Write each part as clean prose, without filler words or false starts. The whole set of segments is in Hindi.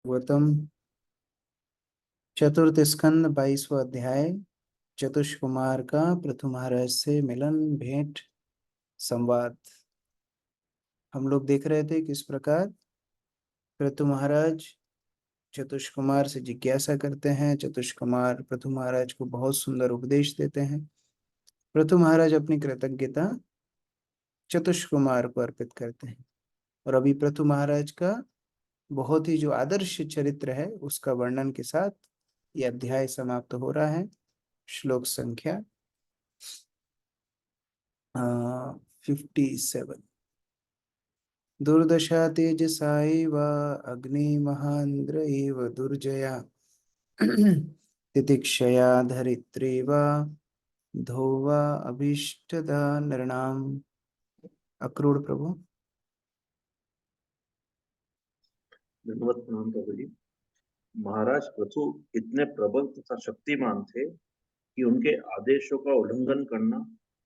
गौतम चतुर्थ स्कंद 22वां अध्याय। चतुष कुमार का पृथु महाराज से मिलन भेंट संवाद। हम लोग देख रहे थे किस प्रकार पृथु महाराज चतुष कुमार से जिज्ञासा करते हैं। चतुष कुमार पृथु महाराज को बहुत सुंदर उपदेश देते हैं। पृथु महाराज अपनी कृतज्ञता चतुष कुमार को अर्पित करते हैं। और अभी पृथु महाराज का बहुत ही जो आदर्श चरित्र है उसका वर्णन के साथ यह अध्याय समाप्त हो रहा है। श्लोक संख्या 57। दुर्दशा तेजसा एव अग्निमहान्द्र एव दुर्जया तितिक्षया धरित्री वा धोवा अभीष्टदा नृणाम। अक्रूर प्रभु। धन्यवाद प्रणाम प्रभु जी। महाराज पृथु इतने प्रबल तथा शक्तिमान थे कि उनके आदेशों का उल्लंघन करना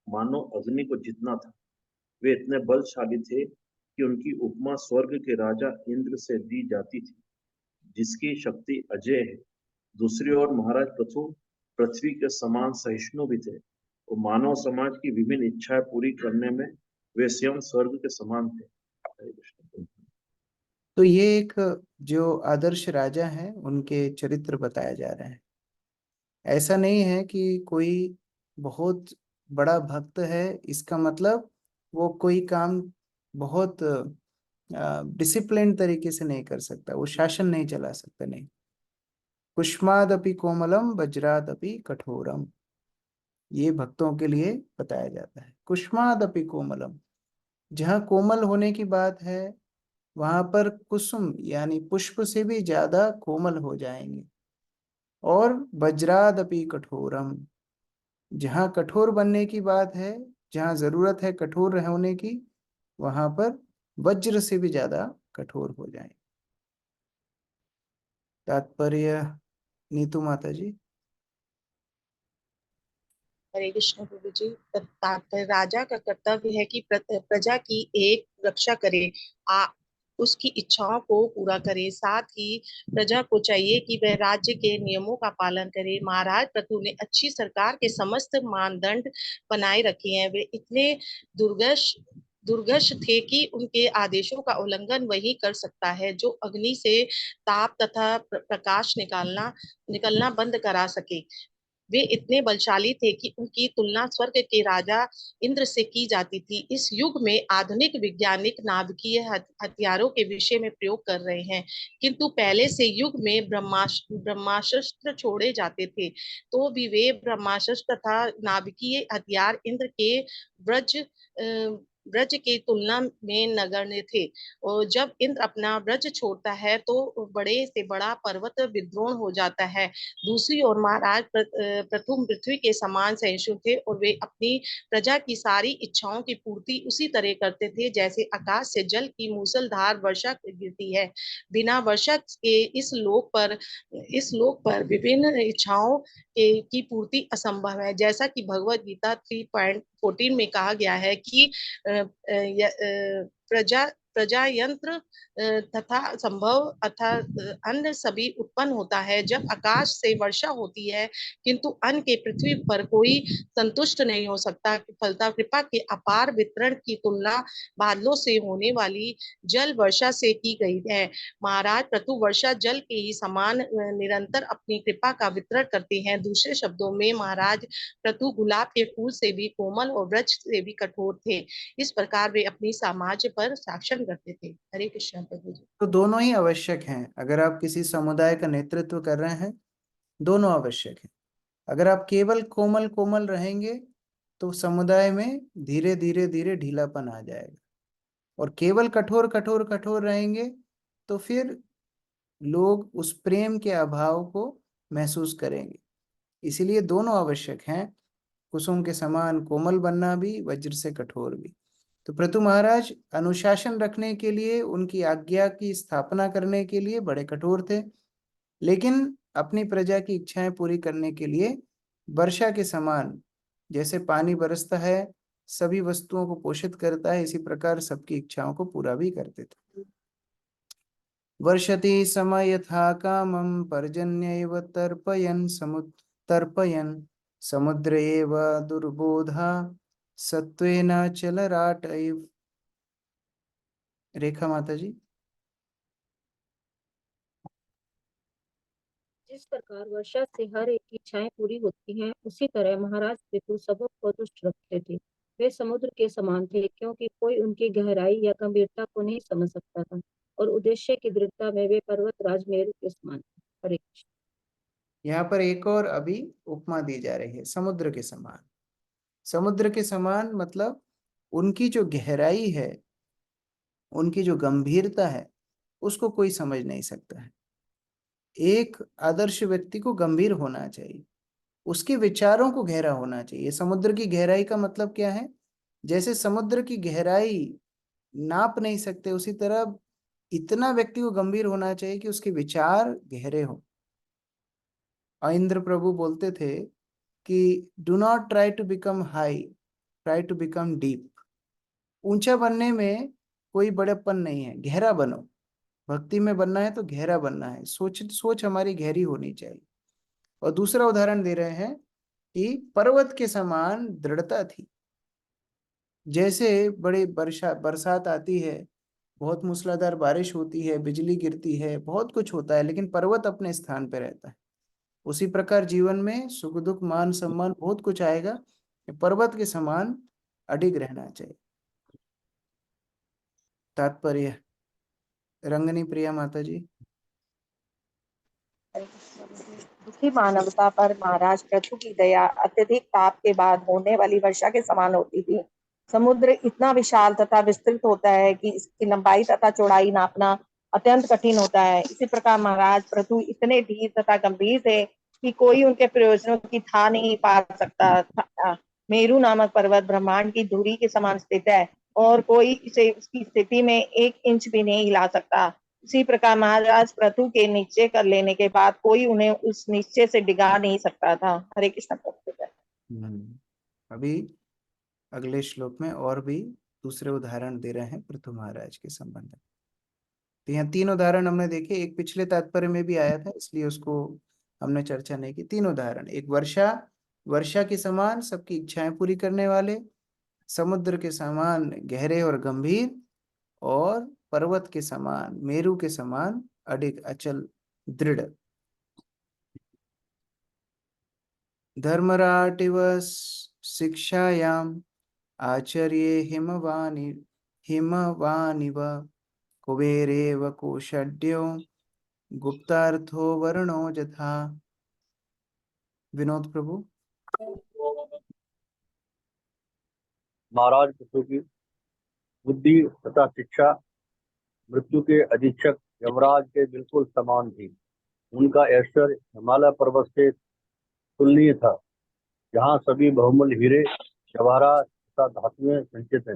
मानो अग्नि को जीतना था। वे इतने बलशाली थे कि उनकी उपमा स्वर्ग के राजा इंद्र से दी जाती थी, जिसकी शक्ति अजय है। दूसरी ओर महाराज पृथु पृथ्वी के समान सहिष्णु भी थे और मानव समाज की विभिन्न इच्छाएं पूरी करने में वे स्वयं स्वर्ग के समान थे। हरे कृष्ण। तो ये एक जो आदर्श राजा हैं उनके चरित्र बताया जा रहे हैं। ऐसा नहीं है कि कोई बहुत बड़ा भक्त है इसका मतलब वो कोई काम बहुत डिसिप्लिन तरीके से नहीं कर सकता, वो शासन नहीं चला सकता। नहीं, कुष्मादपि कोमलम वज्रादपि कठोरम, ये भक्तों के लिए बताया जाता है। कुष्मादपि कोमलम, जहाँ कोमल होने की बात है वहां पर कुसुम यानी पुष्प से भी ज्यादा कोमल हो जाएंगे। और वज्रादपि कठोरम, जहाँ कठोर बनने की बात है, जहाँ जरूरत है कठोर होने की, वहां पर वज्र से भी ज्यादा कठोर हो जाए। तात्पर्य नीतू माता जी। हरे कृष्ण प्रभु जी। तात्पर्य राजा का कर्तव्य है कि प्रजा की एक रक्षा करे, उसकी इच्छाओं को पूरा करे। साथ ही प्रजा को चाहिए कि वह राज्य के नियमों का पालन करे। महाराज पृथु ने अच्छी सरकार के समस्त मानदंड बनाए रखे हैं। वे इतने दुर्गश दुर्गश थे कि उनके आदेशों का उल्लंघन वही कर सकता है जो अग्नि से ताप तथा प्रकाश निकलना बंद करा सके। वे इतने बलशाली थे कि उनकी तुलना स्वर्ग के राजा इंद्र से की जाती थी। इस युग में आधुनिक वैज्ञानिक नाभिकीय हथियारों के विषय में प्रयोग कर रहे हैं, किंतु पहले से युग में ब्रह्मास्त्र छोड़े जाते थे, तो भी वे ब्रह्मास्त्र तथा नाभिकीय हथियार इंद्र के ब्रज ब्रज के तुलना में नगण्य थे। और जब इंद्र अपना ब्रज छोड़ता है तो बड़े से बड़ा पर्वत विद्रोह हो जाता है। दूसरी ओर महाराज प्रथम पृथ्वी के समान सहिष्णु थे और वे अपनी प्रजा की सारी इच्छाओं की पूर्ति उसी तरह करते थे जैसे आकाश से जल की मूसलधार वर्षा गिरती है। बिना वर्षा के इस लोक पर विभिन्न इच्छाओं की पूर्ति असंभव है। जैसा कि भगवत गीता 3.14 में कहा गया है कि प्रजा यंत्र तथा संभव अर्थात अन्य सभी उत्पन्न होता है जब आकाश से वर्षा होती है, किंतु अन्न के पृथ्वी पर कोई संतुष्ट नहीं हो सकता। फलता कृपा के अपार वितरण की तुलना बादलों से होने वाली जल वर्षा से की गई है। महाराज पृथु वर्षा जल के ही समान निरंतर अपनी कृपा का वितरण करते हैं। दूसरे शब्दों में महाराज पृथु गुलाब के फूल से भी कोमल और वृक्ष से भी कठोर थे। इस प्रकार वे अपनी साम्राज्य पर शासन करते थे। हरे कृष्ण प्रभु जी। तो दोनों ही आवश्यक हैं। अगर आप किसी समुदाय का नेतृत्व कर रहे हैं, दोनों आवश्यक हैं। अगर आप केवल कोमल कोमल रहेंगे तो समुदाय में धीरे धीरे धीरे ढीलापन आ जाएगा, और केवल कठोर कठोर कठोर रहेंगे तो फिर लोग उस प्रेम के अभाव को महसूस करेंगे। इसीलिए दोनों आवश्यक हैं, कुसुम के समान कोमल बनना भी, वज्र से कठोर भी। तो पृथु महाराज अनुशासन रखने के लिए, उनकी आज्ञा की स्थापना करने के लिए बड़े कठोर थे, लेकिन अपनी प्रजा की इच्छाएं पूरी करने के लिए वर्षा के समान, जैसे पानी बरसता है सभी वस्तुओं को पोषित करता है, इसी प्रकार सबकी इच्छाओं को पूरा भी करते थे। वर्षति समय यथा कामं पर्जन्यैव तर्पयन् समुद्र एव दुर्बोधा सत्वेन चलराटैव। रेखा माता जी। जिस प्रकार वर्षा से हर एक की इच्छाएं पूरी होती हैं, उसी तरह महाराज पितु सबको तुष्ट रखते थे। वे समुद्र के समान थे, क्योंकि कोई उनकी गहराई या गंभीरता को नहीं समझ सकता था, और उद्देश्य की दृढ़ता में वे पर्वत राज मेरु के समान थे। हरे कृष्ण। यहाँ पर एक और अभी उपमा दी जा रही है, समुद्र के समान। समुद्र के समान मतलब उनकी जो गहराई है, उनकी जो गंभीरता है, उसको कोई समझ नहीं सकता है। एक आदर्श व्यक्ति को गंभीर होना चाहिए, उसके विचारों को गहरा होना चाहिए। समुद्र की गहराई का मतलब क्या है? जैसे समुद्र की गहराई नाप नहीं सकते, उसी तरह इतना व्यक्ति को गंभीर होना चाहिए कि उसके विचार गहरे हो। इंद्र प्रभु बोलते थे कि do not try to become high, try to become deep. ऊंचा बनने में कोई बड़ेपन नहीं है, गहरा बनो। भक्ति में बनना है तो गहरा बनना है, सोच सोच हमारी गहरी होनी चाहिए। और दूसरा उदाहरण दे रहे हैं कि पर्वत के समान दृढ़ता थी। जैसे बड़े बरसात आती है, बहुत मूसलाधार बारिश होती है, बिजली गिरती है, बहुत कुछ होता है, लेकिन पर्वत अपने स्थान पर रहता है। उसी प्रकार जीवन में सुख दुख मान सम्मान बहुत कुछ आएगा, पर्वत के समान अडिग रहना चाहिए। तात्पर्य रंगनी प्रिया माता जी। दुखी मानवता पर महाराज पृथु की दया अत्यधिक ताप के बाद होने वाली वर्षा के समान होती थी। समुद्र इतना विशाल तथा विस्तृत होता है कि इसकी लंबाई तथा चौड़ाई नापना अत्यंत कठिन होता है। इसी प्रकार महाराज पृथु इतने धीर तथा गंभीर थे कि कोई उनके प्रयोजनों की था नहीं पा सकता था। मेरु नामक पर्वत ब्रह्मांड की धुरी के समान स्थित है, और कोई इसे उसकी स्थिति में 1 इंच भी नहीं हिला सकता। इसी प्रकार महाराज पृथु के निश्चय कर लेने के बाद कोई उन्हें उस निश्चय से डिगा नहीं सकता था। हरे कृष्ण प्रभु। अभी अगले श्लोक में और भी दूसरे उदाहरण दे रहे हैं पृथु महाराज के संबंध में। तो यहाँ 3 उदाहरण हमने देखे, एक पिछले तात्पर्य में भी आया था, इसलिए उसको हमने चर्चा नहीं की। 3 उदाहरण, एक वर्षा, वर्षा के समान सबकी इच्छाएं पूरी करने वाले, समुद्र के समान गहरे और गंभीर, और पर्वत के समान, मेरु के समान अडिग अचल दृढ़। धर्मराटिव शिक्षायाम आचार्य हिमवानिव कुबेरेव कोषड्यो गुप्तार्थो वर्णो यथा। विनोद प्रभु। महाराज पृथु की बुद्धि तथा शिक्षा मृत्यु के अधीक्षक यमराज के बिल्कुल समान थी। उनका ऐश्वर्य हिमालय पर्वत से तुलनीय था, जहाँ सभी बहुमूल्य हीरे जवाहरात तथा धातुएं संचित हैं।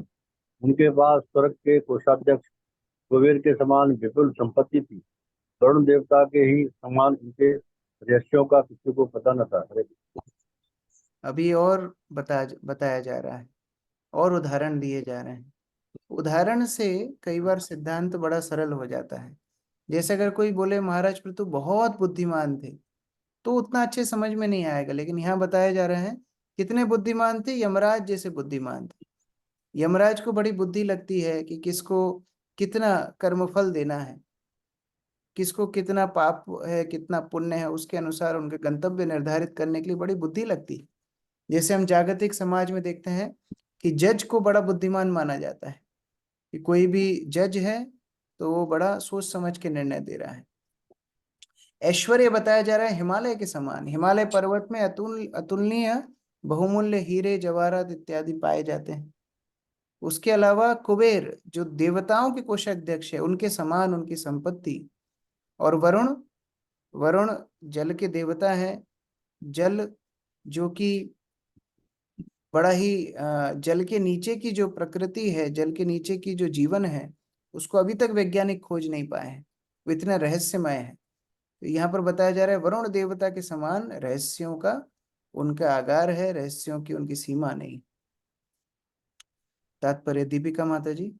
उनके पास स्वर्ग के कोषाध्यक्ष कुबेर के समान विपुल संपत्ति थी। वरुण देवता के ही समान उनके रहस्यों का किसी को पता न था। अभी और बताया जा रहा है, और उदाहरण दिए जा रहे हैं। उदाहरण से कई बार सिद्धांत बड़ा सरल हो जाता है। जैसे अगर कोई बोले महाराज पृथु बहुत बुद्धिमान थे, तो उतना अच्छे समझ में नहीं आएगा, लेकिन यहाँ बताया जा रहा है कितने बुद्धिमान थे, यमराज जैसे बुद्धिमान थे। यमराज को बड़ी बुद्धि लगती है कि किसको कितना कर्मफल देना है, किसको कितना पाप है कितना पुण्य है, उसके अनुसार उनके गंतव्य निर्धारित करने के लिए बड़ी बुद्धि लगती है। जैसे हम जागतिक समाज में देखते हैं कि जज को बड़ा बुद्धिमान माना जाता है, कि कोई भी जज है तो वो बड़ा सोच समझ के निर्णय दे रहा है। ऐश्वर्य बताया जा रहा है हिमालय के समान। हिमालय पर्वत में अतुलनीय बहुमूल्य हीरे जवाहरात इत्यादि पाए जाते हैं। उसके अलावा कुबेर जो देवताओं के कोषाध्यक्ष है, उनके समान उनकी संपत्ति। और वरुण, वरुण जल के देवता है। जल जो कि बड़ा ही जल के नीचे की जो प्रकृति है, जल के नीचे की जो जीवन है, उसको अभी तक वैज्ञानिक खोज नहीं पाए हैं, वो इतना रहस्यमय है। तो यहाँ पर बताया जा रहा है वरुण देवता के समान रहस्यों का उनका आगार है, रहस्यों की उनकी सीमा नहीं। तात्पर्य दीपिका माता जी।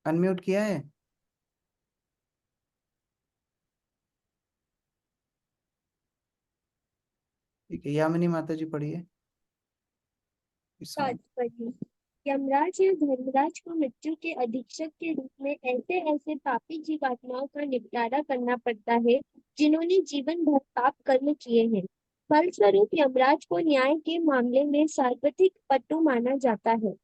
अनम्यूट किया है? ठीक है, यामिनी माता जी पढ़िए इस समय। तात्पर्य यमराज या धर्मराज को मृत्यु के अधीक्षक के रूप में ऐसे ऐसे पापी जीवात्माओं का निपटारा करना पड़ता है जिन्होंने जीवन भर पाप कर्म किए हैं। फलस्वरूप यमराज को न्याय के मामले में सर्वाधिक पटु माना जाता है।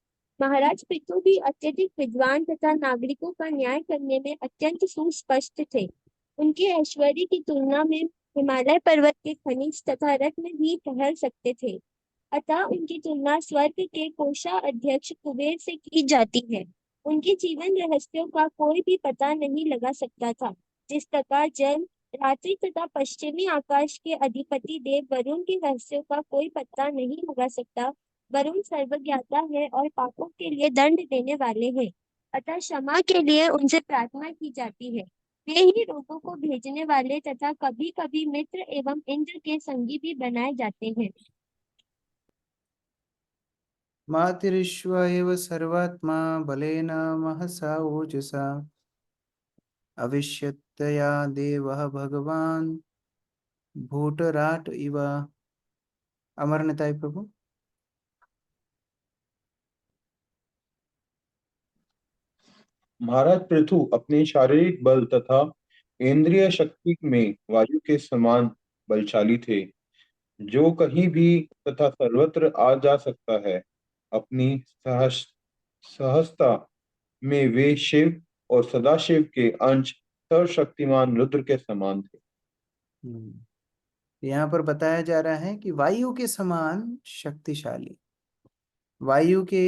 महाराज पृथु भी अत्यधिक विद्वान तथा नागरिकों का न्याय करने में अत्यंत सुस्पष्ट थे। उनके ऐश्वर्य की तुलना में हिमालय पर्वत के खनिज तथा रत्न भी ठहर सकते थे। अतः उनकी तुलना स्वर्ग के कोषाध्यक्ष कुबेर से की जाती है। उनके जीवन रहस्यों का कोई भी पता नहीं लगा सकता था। जिस प्रकार जल, रात्रि तथा पश्चिमी आकाश के अधिपति देव वरुण के रहस्यों का कोई पता नहीं लगा सकता। वरुण सर्वज्ञाता है और पापों के लिए दंड देने वाले हैं। अतः क्षमा के लिए उनसे प्रार्थना की जाती है। वे ही रोगों को भेजने वाले तथा कभी कभी मित्र एवं इंद्र के संगी भी बनाए जाते हैं। मातिरिश्व एव सर्वात्मा बलेन महसा ओजसा अविश्यतया देवः भगवान भूतराट इव। अमरनाथाई प्रभु। महाराज पृथु अपने शारीरिक बल तथा इंद्रिय शक्ति में वायु के समान बलशाली थे, जो कहीं भी तथा सर्वत्र आ जा सकता है। अपनी सहजता में वे शिव और सदाशिव के अंश सर्वशक्तिमान रुद्र के समान थे। यहाँ पर बताया जा रहा है कि वायु के समान शक्तिशाली। वायु के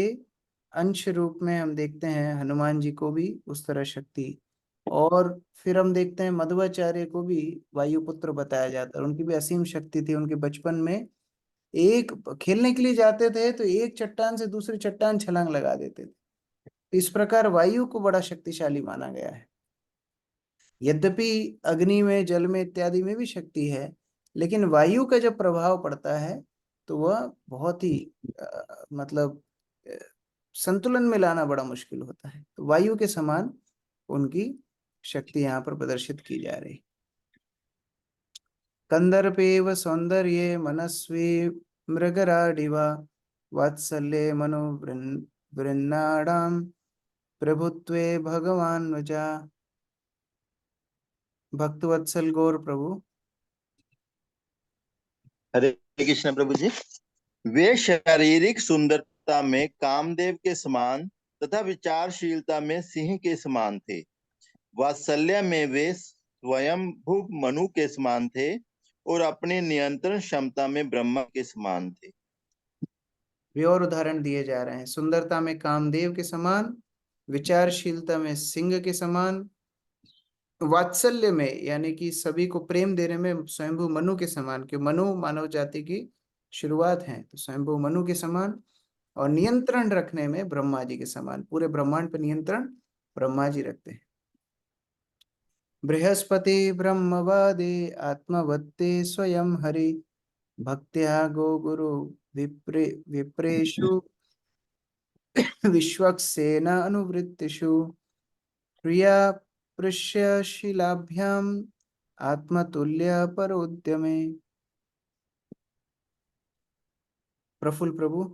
अंश रूप में हम देखते हैं हनुमान जी को भी उस तरह शक्ति, और फिर हम देखते हैं मध्वाचार्य को भी वायुपुत्र बताया जाता है। उनकी भी असीम शक्ति थी। उनके बचपन में एक खेलने के लिए जाते थे तो एक चट्टान से दूसरी चट्टान छलांग लगा देते थे। इस प्रकार वायु को बड़ा शक्तिशाली माना गया है। यद्यपि अग्नि में, जल में इत्यादि में भी शक्ति है, लेकिन वायु का जब प्रभाव पड़ता है तो वह बहुत ही मतलब संतुलन में लाना बड़ा मुश्किल होता है। तो वायु के समान उनकी शक्ति यहाँ पर प्रदर्शित की जा रही। कंदर्पेव सौंदर्ये मनस्वी मृगराडिव वात्सल्ये मनो वृन्नाडाम प्रभुत्वे भगवान वजा। भक्तवत्सल गौर प्रभु। हरे कृष्ण प्रभु जी। वे शारीरिक सुंदरता में कामदेव के समान तथा विचारशीलता में सिंह के समान थे। वात्सल्य में वे स्वयंभू मनु के समान थे और अपने नियंत्रण क्षमता में ब्रह्मा के समान थे। वे और उदाहरण दिए जा रहे हैं। सुंदरता में कामदेव के समान, विचारशीलता में सिंह के समान, वात्सल्य में यानी कि सभी को प्रेम देने में स्वयंभू मनु के समान, कि मनु मानव जाति की शुरुआत है, तो स्वयंभू मनु के समान, और नियंत्रण रखने में ब्रह्मा जी के समान। पूरे ब्रह्मांड पर नियंत्रण ब्रह्मा जी रखते हैं। बृहस्पति ब्रह्मवादे आत्मवत्ते स्वयं हरि भक्त्या गो गुरु विप्रेषु विश्वक्सेन अनुवृत्तिषु प्रिया पृष्यशिलाभ्याम आत्मतुल्य परोद्यमे। प्रफुल्ल प्रभु।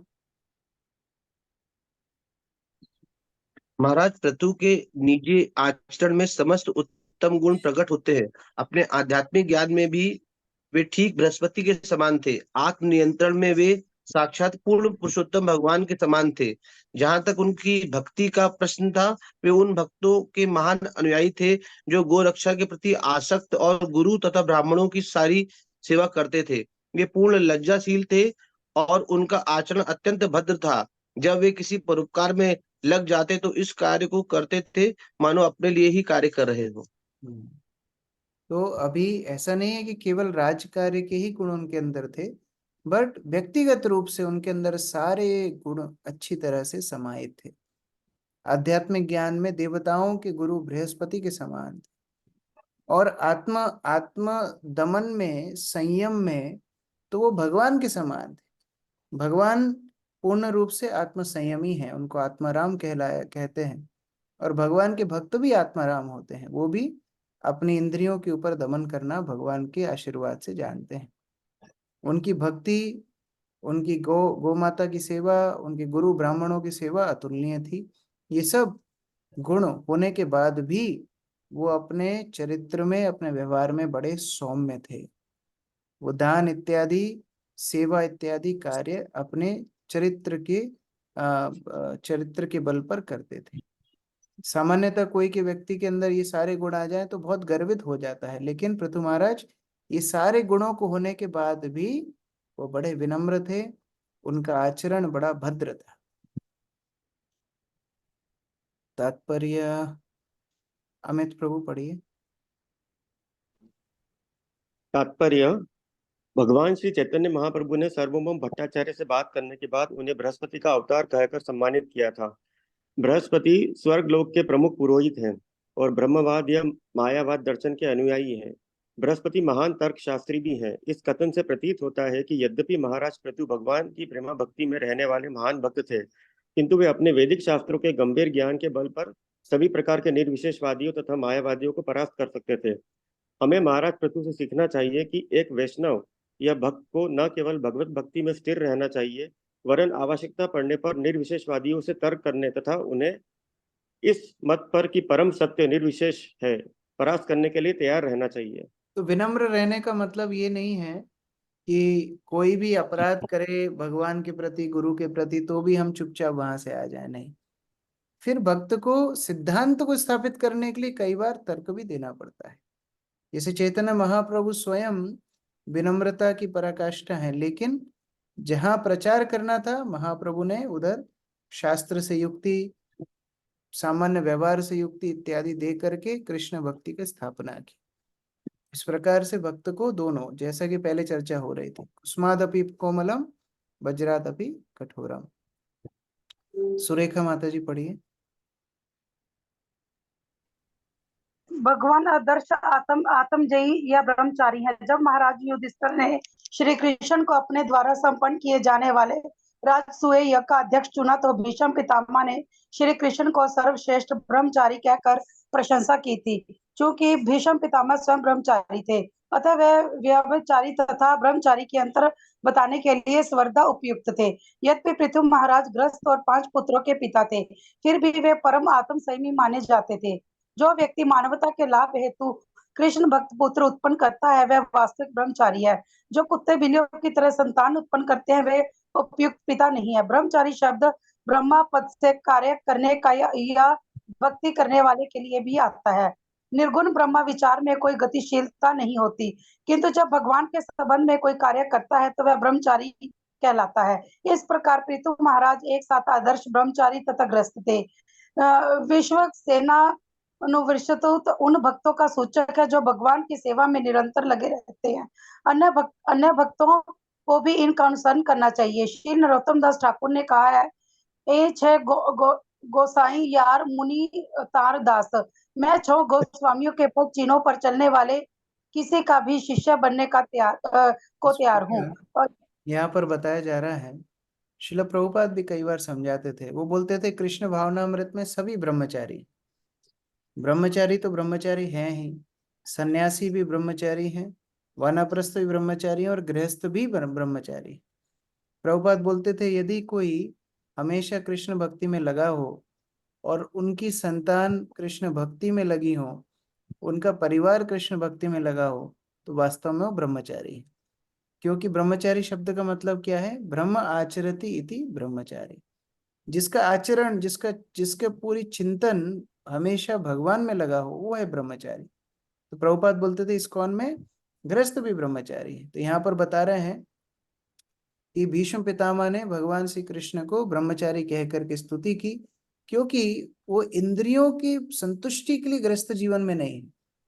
महाराज पृथु के निजी आचरण में समस्त उत्तम गुण प्रकट होते हैं। अपने आध्यात्मिक ज्ञान में भी वे ठीक बृहस्पति के समान थे। आत्म नियंत्रण में वे साक्षात पूर्ण पुरुषोत्तम भगवान के समान थे। जहां तक उनकी भक्ति का प्रश्न था, वे उन भक्तों के महान अनुयायी थे जो गो रक्षा के प्रति आसक्त और गुरु तथा ब्राह्मणों की सारी सेवा करते थे। वे पूर्ण लज्जाशील थे और उनका आचरण अत्यंत भद्र था। जब वे किसी परोपकार में लग जाते तो इस कार्य को करते थे मानो अपने लिए ही कार्य कर रहे हो। तो अभी ऐसा नहीं है कि केवल राज कार्य के ही गुण उनके अंदर थे, बट व्यक्तिगत रूप से उनके अंदर सारे गुण अच्छी तरह से समाहित थे। आध्यात्मिक ज्ञान में देवताओं के गुरु बृहस्पति के समान थे, और आत्म दमन में, संयम में तो वो भगवान के समान थे। भगवान पूर्ण रूप से आत्म संयमी है, उनको आत्माराम कहते हैं। और भगवान के भक्त भी आत्माराम होते हैं, वो भी अपनी इंद्रियों के ऊपर दमन करना भगवान के आशीर्वाद से जानते हैं। उनकी भक्ति, उनकी गौ माता की सेवा, उनके गुरु ब्राह्मणों की सेवा अतुलनीय थी। ये सब गुण होने के बाद भी वो अपने चरित्र में, अपने व्यवहार में बड़े सौम्य थे। वो दान इत्यादि, सेवा इत्यादि कार्य अपने चरित्र के बल पर करते थे। सामान्यतः कोई के व्यक्ति के अंदर ये सारे गुण आ जाए तो बहुत गर्वित हो जाता है, लेकिन पृथु महाराज ये सारे गुणों को होने के बाद भी वो बड़े विनम्र थे, उनका आचरण बड़ा भद्र था। तात्पर्य अमित प्रभु पढ़िए। तात्पर्य, भगवान श्री चैतन्य महाप्रभु ने सार्वभौम भट्टाचार्य से बात करने के बाद उन्हें बृहस्पति का अवतार कहकर सम्मानित किया था। बृहस्पति स्वर्गलोक के प्रमुख पुरोहित हैं और ब्रह्मवाद या मायावाद दर्शन के अनुयायी हैं। बृहस्पति महान तर्कशास्त्री भी हैं। इस कथन से प्रतीत होता है कि यद्यपि महाराज पृथु भगवान की प्रेमा भक्ति में रहने वाले महान भक्त थे, किंतु वे अपने वैदिक शास्त्रों के गंभीर ज्ञान के बल पर सभी प्रकार के निर्विशेषवादियों तथा मायावादियों को परास्त कर सकते थे। हमें महाराज पृथु से सीखना चाहिए कि एक वैष्णव या भक्त को न केवल भगवत भक्ति में स्थिर रहना चाहिए, वरन आवश्यकता पड़ने पर निर्विशेषवादियों से तर्क करने तथा उन्हें इस मत पर कि परम सत्य निर्विशेष है परास्त करने के लिए तैयार रहना चाहिए। तो विनम्र रहने का मतलब ये नहीं है कि कोई भी अपराध करे भगवान के प्रति, गुरु के प्रति, तो भी हम चुपचाप वहां से आ जाए, नहीं। फिर भक्त को सिद्धांत को स्थापित करने के लिए कई बार तर्क भी देना पड़ता है। जैसे चैतन्य महाप्रभु स्वयं विनम्रता की पराकाष्ठा है, लेकिन जहां प्रचार करना था महाप्रभु ने उधर शास्त्र से युक्ति, सामान्य व्यवहार से युक्ति इत्यादि दे करके कृष्ण भक्ति की स्थापना की। इस प्रकार से भक्त को दोनों, जैसा कि पहले चर्चा हो रही थी, कुस्मादपि कोमलम वज्रादपि कठोरम। सुरेखा माता जी पढ़िए। भगवान आदर्श आत्मजयी या ब्रह्मचारी है। जब महाराज युधिष्ठिर ने श्री कृष्ण को अपने द्वारा संपन्न किए जाने वाले राजसूय यज्ञ का अध्यक्ष चुना तो भीष्म पितामह ने श्री कृष्ण को सर्वश्रेष्ठ ब्रह्मचारी कहकर प्रशंसा की थी। क्योंकि भीष्म पितामह स्वयं ब्रह्मचारी थे, अतः वह व्यभिचारी तथा ब्रह्मचारी के अंतर बताने के लिए सर्वदा उपयुक्त थे। यद्यपि पृथु महाराज गृहस्थ और 5 पुत्रों के पिता थे, फिर भी वे परम आत्म संयमी माने जाते थे। जो व्यक्ति मानवता के लाभ हेतु कृष्ण भक्त पुत्र उत्पन्न करता है, वह वास्तविक ब्रह्मचारी है। जो कुत्ते बिल्लियों की तरह संतान उत्पन्न करते हैं, वे उपयुक्त पिता नहीं है। ब्रह्मचारी शब्द ब्रह्मा पद से कार्य करने का या भक्ति करने वाले के लिए भी आता है। निर्गुण ब्रह्मा विचार में कोई गतिशीलता नहीं होती, किंतु जब भगवान के संबंध में कोई कार्य करता है तो वह ब्रह्मचारी कहलाता है। इस प्रकार पृथु महाराज एक साथ आदर्श ब्रह्मचारी तथा ग्रस्त थे। विश्व सेना अनुवृषित उन भक्तों का सूचक है जो भगवान की सेवा में निरंतर लगे रहते हैं। अन्य भक्तों को भी इनका अनुसरण करना चाहिए। श्री नरोत्तम दास ठाकुर ने कहा है, ए छह गोसाई यार मुनि तार दास, मैं 6 गोस्वामियों के पद चिन्हों पर चलने वाले किसी का भी शिष्य बनने का तैयार हूँ। यहाँ पर बताया जा रहा है, श्रील प्रभुपाद भी कई बार समझाते थे। वो बोलते थे कृष्ण भावनामृत में सभी ब्रह्मचारी, ब्रह्मचारी तो ब्रह्मचारी हैं ही, सन्यासी भी ब्रह्मचारी हैं, वानप्रस्थ भी ब्रह्मचारी और गृहस्थ भी ब्रह्मचारी। प्रभुपाद बोलते थे यदि कोई हमेशा कृष्ण भक्ति में लगा हो और उनकी संतान कृष्ण भक्ति में लगी हो, उनका परिवार कृष्ण भक्ति में लगा हो, तो वास्तव में वो ब्रह्मचारी है। क्योंकि ब्रह्मचारी शब्द का मतलब क्या है? ब्रह्म आचरति इति ब्रह्मचारी। जिसका आचरण, जिसके पूरी चिंतन हमेशा भगवान में लगा हो, वो है ब्रह्मचारी। तो प्रभुपाद बोलते थे इस्कॉन में गृहस्थ भी ब्रह्मचारी है। तो यहाँ पर बता रहे हैं कि भीष्म पितामह ने भगवान श्री कृष्ण को ब्रह्मचारी कह करके स्तुति की, क्योंकि वो इंद्रियों की संतुष्टि के लिए गृहस्थ जीवन में नहीं,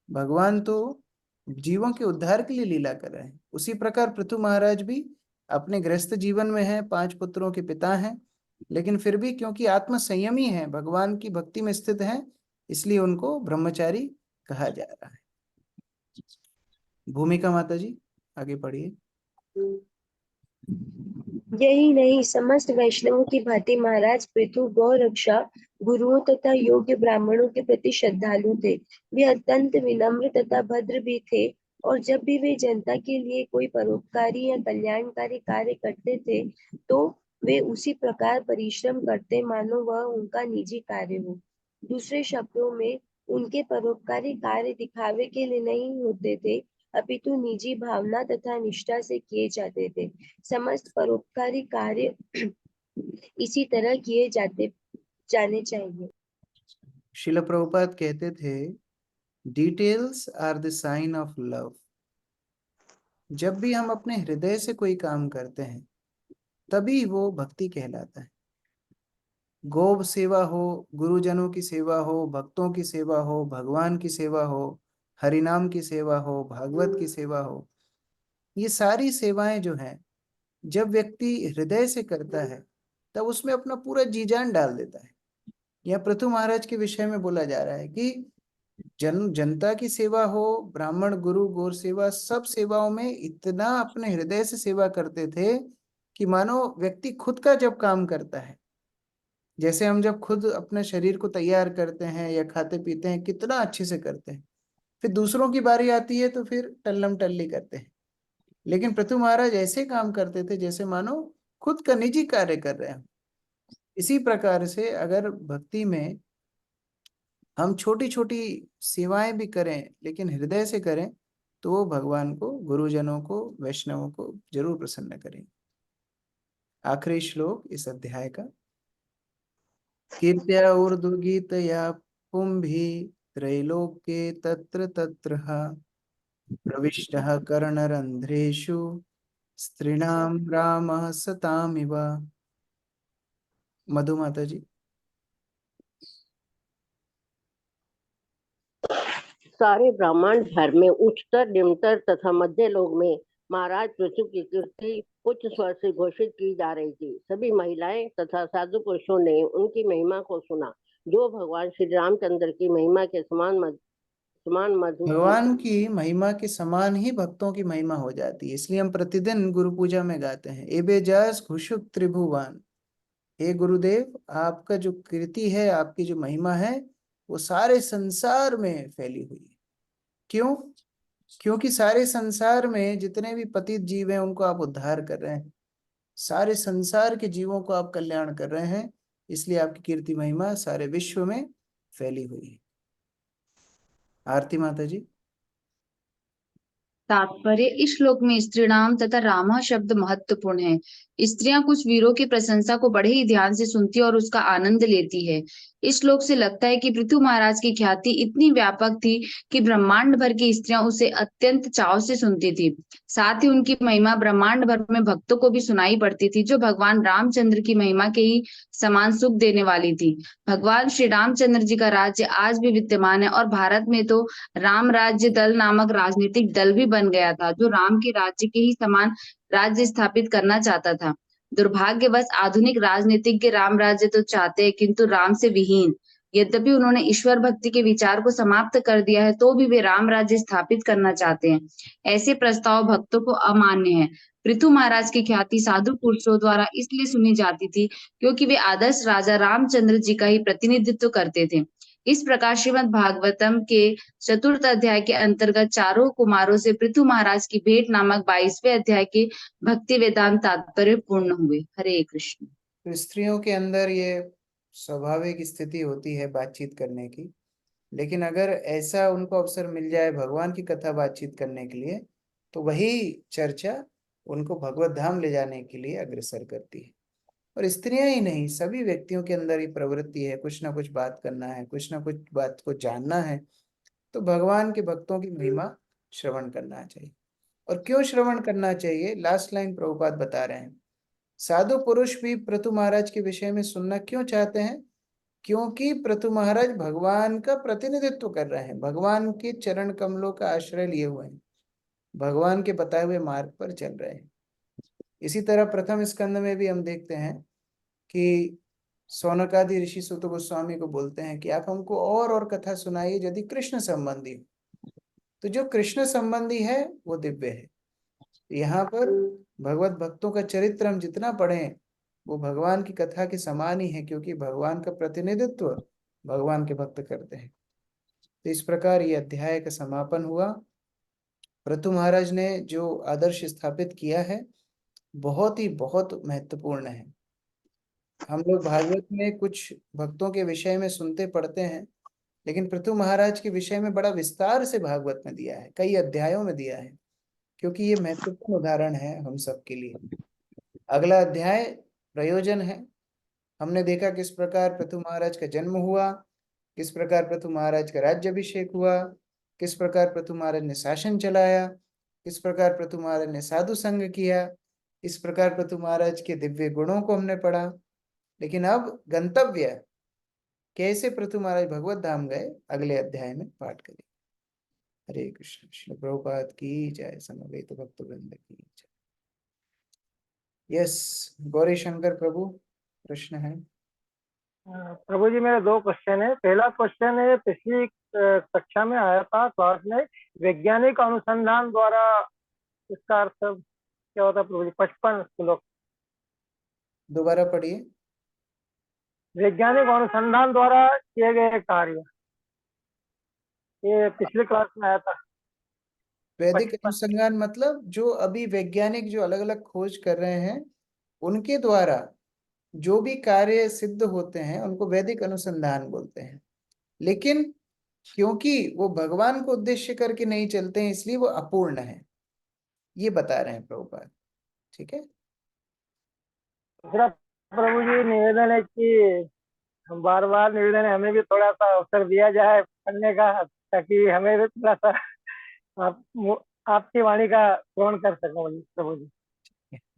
भगवान तो जीवों के उद्धार के लिए लीला कर रहे हैं। उसी प्रकार पृथु महाराज भी अपने गृहस्थ जीवन में हैं, 5 पुत्रों के पिता हैं, लेकिन फिर भी क्योंकि आत्म संयमी है, भगवान की भक्ति में स्थित है, इसलिए उनको ब्रह्मचारी कहा जा रहा है। भूमिका माता जी आगे पढ़िए। यही नहीं, समस्त वैष्णवों की भांति महाराज पृथु गौ रक्षा गुरुओं तथा योग्य ब्राह्मणों के प्रति श्रद्धालु थे। वे अत्यंत विनम्र तथा भद्र भी थे और जब भी वे जनता के लिए कोई परोपकारी या कल्याणकारी कार्य करते थे तो वे उसी प्रकार परिश्रम करते मानो वह उनका निजी कार्य हो। दूसरे शब्दों में उनके परोपकारी कार्य दिखावे के लिए नहीं होते थे, अपितु निजी भावना तथा निष्ठा से किए जाते थे। समस्त परोपकारी कार्य इसी तरह किए जाने चाहिए। शिल प्रभुपाद कहते थे, details are the sign of love. जब भी हम अपने हृदय से कोई काम करते हैं तभी वो भक्ति कहलाता है। गौ सेवा हो, गुरुजनों की सेवा हो, भक्तों की सेवा हो, भगवान की सेवा हो, हरिनाम की सेवा हो, भागवत की सेवा हो, ये सारी सेवाएं जो हैं, जब व्यक्ति हृदय से करता है तब उसमें अपना पूरा जी जान डाल देता है। यह पृथु महाराज के विषय में बोला जा रहा है कि जनता की सेवा हो, ब्राह्मण गुरु गौर सेवा, सब सेवाओं में इतना अपने हृदय से सेवा करते थे कि मानो व्यक्ति खुद का जब काम करता है, जैसे हम जब खुद अपने शरीर को तैयार करते हैं या खाते पीते हैं कितना अच्छे से करते हैं, फिर दूसरों की बारी आती है तो फिर टल्लम टल्ली करते हैं। लेकिन पृथु महाराज ऐसे काम करते थे जैसे मानो खुद का निजी कार्य कर रहे हैं। इसी प्रकार से अगर भक्ति में हम छोटी छोटी सेवाएं भी करें लेकिन हृदय से करें तो वो भगवान को, गुरुजनों को, वैष्णवों को जरूर प्रसन्न करेंगे। आखिरी श्लोक इस अध्याय का। कीर्त्या ऊर्ध्वगीतया पुंभी त्रैलोक्ये तत्र तत्र प्रविष्टः कर्णरन्ध्रेषु स्त्रीणां रामः सतामिव। मधु माता जी। सारे ब्रह्मांड भर में उच्चतर, निम्नतर तथा मध्य लोक में महाराज पृथु की कीर्ति उच्च स्वर से घोषित की जा रही थी। सभी महिलाएं तथा साधु पुरुषों ने उनकी महिमा को सुना, जो भगवान श्री रामचंद्र की महिमा के समान मधुर थी। भगवान की महिमा के समान ही भक्तों की महिमा हो जाती है। इसलिए हम प्रतिदिन गुरु पूजा में गाते हैं, एबे जस खुशुक त्रिभुवन। हे गुरुदेव, आपका जो कीर्ति है, आपकी जो महिमा है, वो सारे संसार में फैली हुई है। क्यों? क्योंकि सारे संसार में जितने भी पतित जीव हैं उनको आप उद्धार कर रहे हैं, सारे संसार के जीवों को आप कल्याण कर रहे हैं, इसलिए आपकी कीर्ति महिमा सारे विश्व में फैली हुई है। आरती माता जी। तात्पर्य, इस श्लोक में स्त्रीणाम तथा रामा शब्द महत्वपूर्ण है। स्त्रियां कुछ वीरों की प्रशंसा को बड़े ही ध्यान से सुनती और उसका आनंद लेती है। इस श्लोक से लगता है कि पृथु महाराज की ख्याति इतनी व्यापक थी कि ब्रह्मांड भर की स्त्रियां उसे अत्यंत चाव से सुनती थी। साथ ही उनकी महिमा ब्रह्मांड भर में भक्तों को भी सुनाई पड़ती थी, जो भगवान रामचंद्र की महिमा के ही समान सुख देने वाली थी। भगवान श्री रामचंद्र जी का राज्य आज भी विद्यमान है और भारत में तो राम राज्य दल नामक राजनीतिक दल भी बन गया था, जो राम के राज्य के ही समान राज्य स्थापित करना चाहता था। दुर्भाग्यवश आधुनिक राजनीतिज्ञ राम राज्य तो चाहते हैं, किंतु राम से विहीन। यद्यपि उन्होंने ईश्वर भक्ति के विचार को समाप्त कर दिया है, तो भी वे राम राज्य स्थापित करना चाहते हैं। ऐसे प्रस्ताव भक्तों को अमान्य है। पृथु महाराज की ख्याति साधु पुरुषों द्वारा इसलिए सुनी जाती थी क्योंकि वे आदर्श राजा रामचंद्र जी का ही प्रतिनिधित्व करते थे। इस प्रकार श्रीमद् भागवतम के चतुर्थ अध्याय के अंतर्गत चारों कुमारों से पृथु महाराज की भेंट नामक 22वें अध्याय के भक्ति वेदांत तात्पर्य पूर्ण हुए। हरे कृष्ण। तो स्त्रियों के अंदर ये स्वाभाविक स्थिति होती है बातचीत करने की, लेकिन अगर ऐसा उनको अवसर मिल जाए भगवान की कथा बातचीत करने के लिए, तो वही चर्चा उनको भगवत धाम ले जाने के लिए अग्रसर करती है। और स्त्रियां ही नहीं, सभी व्यक्तियों के अंदर ही प्रवृत्ति है, कुछ ना कुछ बात करना है, कुछ ना कुछ बात को जानना है, तो भगवान के भक्तों की महिमा श्रवण करना चाहिए। और क्यों श्रवण करना चाहिए? लास्ट लाइन प्रभुपाद बता रहे हैं, साधु पुरुष भी पृथु महाराज के विषय में सुनना क्यों चाहते हैं? क्योंकि पृथु महाराज भगवान का प्रतिनिधित्व कर रहे हैं, भगवान के चरण कमलों का आश्रय लिए हुए हैं, भगवान के बताए हुए मार्ग पर चल रहे हैं। इसी तरह प्रथम स्कंद में भी हम देखते हैं कि सौनकादि ऋषि सुत गोस्वामी को बोलते हैं कि आप हमको और कथा सुनाइए यदि कृष्ण संबंधी। तो जो कृष्ण संबंधी है वो दिव्य है। यहाँ पर भगवत भक्तों का चरित्र हम जितना पढ़ें वो भगवान की कथा के समान ही है, क्योंकि भगवान का प्रतिनिधित्व भगवान के भक्त करते हैं। तो इस प्रकार ये अध्याय का समापन हुआ। पृथु महाराज ने जो आदर्श स्थापित किया है बहुत महत्वपूर्ण है। हम लोग भागवत में कुछ भक्तों के विषय में सुनते पढ़ते हैं, लेकिन पृथु महाराज के विषय में बड़ा विस्तार से भागवत में दिया है, कई अध्यायों में दिया है, क्योंकि ये महत्वपूर्ण उदाहरण है हम सबके लिए। अगला अध्याय प्रयोजन है। हमने देखा किस प्रकार पृथु महाराज का जन्म हुआ, किस प्रकार पृथु महाराज का राज्याभिषेक हुआ, किस प्रकार पृथु महाराज ने शासन चलाया, किस प्रकार पृथु महाराज ने साधु संग किया, इस प्रकार पृथु महाराज के दिव्य गुणों को हमने पढ़ा। लेकिन अब गंतव्य, कैसे पृथु महाराज भगवत धाम गए, अगले अध्याय में पाठ करें। हरे कृष्ण। श्रील प्रभुपाद की जय, समवेत भक्त वृंद की जय। यस, गौरी शंकर प्रभु प्रश्न है। प्रभु जी, मेरे 2 क्वेश्चन है। पहला क्वेश्चन है, पिछली कक्षा में आया था क्लास में, वैज्ञानिक अनुसंधान द्वारा इसका अर्थ क्या होता है प्रभु जी? 55 श्लोक दोबारा पढ़िए। वैज्ञानिक अनुसंधान द्वारा किए गए कार्य, ये पिछली क्लास में आया था। वैदिक अनुसंधान मतलब जो अभी वैज्ञानिक जो अलग अलग खोज कर रहे हैं, उनके द्वारा जो भी कार्य सिद्ध होते हैं उनको वैदिक अनुसंधान बोलते हैं। लेकिन क्योंकि वो भगवान को उद्देश्य करके नहीं चलते हैं, इसलिए वो अपूर्ण है, ये बता रहे हैं प्रभुपाद। ठीक है। दूसरा प्रभु जी निवेदन है कि बार बार निवेदन है, हमें भी थोड़ा सा अवसर दिया जाए पढ़ने का, ताकि हमें भी थोड़ा सा आपकी वाणी का श्रवण कर सकूं प्रभु जी।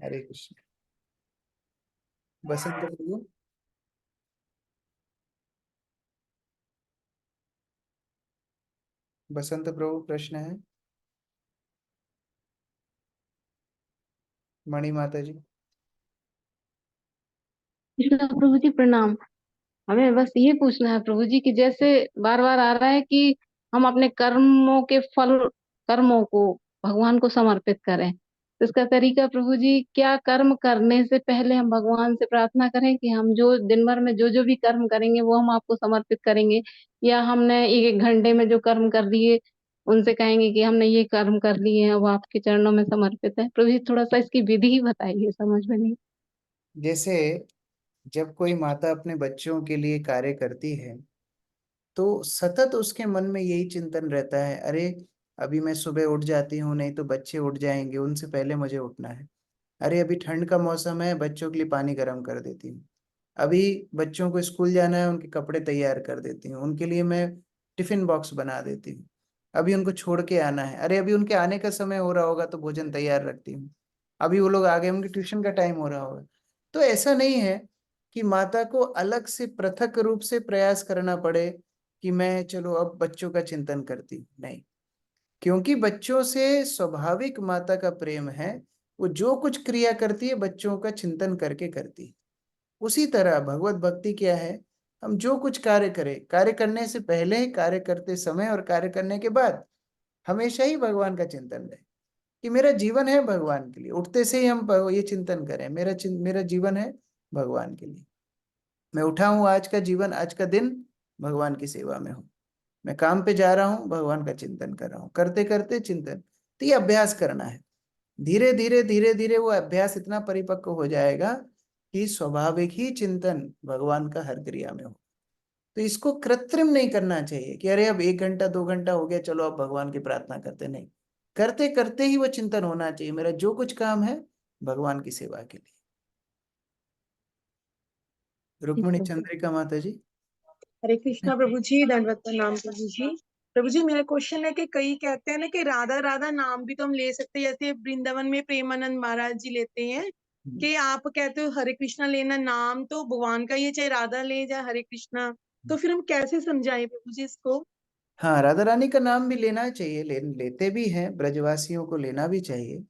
हरे कृष्ण। बसंत प्रभु। बसंत प्रभु प्रश्न है। मणि माता जी। प्रभु जी प्रणाम। हमें बस ये पूछना है प्रभु जी कि जैसे बार बार आ रहा है कि हम अपने कर्मों को भगवान को समर्पित करें, तो इसका तरीका प्रभु जी, क्या कर्म करने से पहले हम भगवान से प्रार्थना करें कि हम जो दिन भर में जो जो भी कर्म करेंगे वो हम आपको समर्पित करेंगे, या हमने 1 घंटे में जो कर्म कर दिए उनसे कहेंगे कि हमने ये कर्म कर लिए हैं, वो आपके चरणों में समर्पित है? प्रभु जी थोड़ा सा इसकी विधि बताइए, समझ में नहीं। जैसे जब कोई माता अपने बच्चों के लिए कार्य करती है, तो सतत उसके मन में यही चिंतन रहता है, अरे अभी मैं सुबह उठ जाती हूँ, नहीं तो बच्चे उठ जाएंगे, उनसे पहले मुझे उठना है। अरे अभी ठंड का मौसम है, बच्चों के लिए पानी गर्म कर देती हूँ। अभी बच्चों को स्कूल जाना है, उनके कपड़े तैयार कर देती हूँ, उनके लिए मैं टिफिन बॉक्स बना देती हूँ। अभी उनको छोड़ के आना है, अरे अभी उनके आने का समय हो रहा होगा तो भोजन तैयार रखती हूँ। अभी वो लोग आ गए, उनके ट्यूशन का टाइम हो रहा होगा। तो ऐसा नहीं है कि माता को अलग से पृथक रूप से प्रयास करना पड़े कि मैं चलो अब बच्चों का चिंतन करती हूँ, नहीं। क्योंकि बच्चों से स्वाभाविक माता का प्रेम है, वो जो कुछ क्रिया करती है बच्चों का चिंतन करके करती है। उसी तरह भगवत भक्ति क्या है, हम जो कुछ कार्य करें, कार्य करने से पहले, कार्य करते समय और कार्य करने के बाद हमेशा ही भगवान का चिंतन रहे कि मेरा जीवन है भगवान के लिए। उठते से ही हम ये चिंतन करें, मेरा जीवन है भगवान के लिए। मैं उठा हूँ, आज का जीवन, आज का दिन भगवान की सेवा में हूँ। मैं काम पे जा रहा हूँ, भगवान का चिंतन कर रहा हूँ, करते करते चिंतन। तो ये अभ्यास करना है। धीरे धीरे धीरे धीरे वो अभ्यास इतना परिपक्व हो जाएगा कि स्वाभाविक ही चिंतन भगवान का हर क्रिया में हो। तो इसको कृत्रिम नहीं करना चाहिए कि अरे अब 1 घंटा 2 घंटा हो गया, चलो अब भगवान की प्रार्थना करते, नहीं। करते करते ही वो चिंतन होना चाहिए, मेरा जो कुछ काम है भगवान की सेवा के लिए। रुक्मिणी चंद्रिका माता जी। हरे कृष्णा प्रभु जी, दंडवत प्रणाम प्रभु जी। प्रभु जी, मेरा क्वेश्चन है कि कई कहते हैं ना कि राधा राधा नाम भी तो हम ले सकते हैं, जैसे वृंदावन में प्रेमानंद महाराज जी लेते हैं कि आप कहते हो हरे कृष्णा लेना, नाम तो भगवान का ही है, चाहे राधा ले चाहे हरे कृष्णा। तो फिर हम कैसे समझाएं प्रभु जी इसको? हाँ, राधा रानी का नाम भी लेना चाहिए, लेते भी हैं, ब्रजवासियों को लेना भी चाहिए।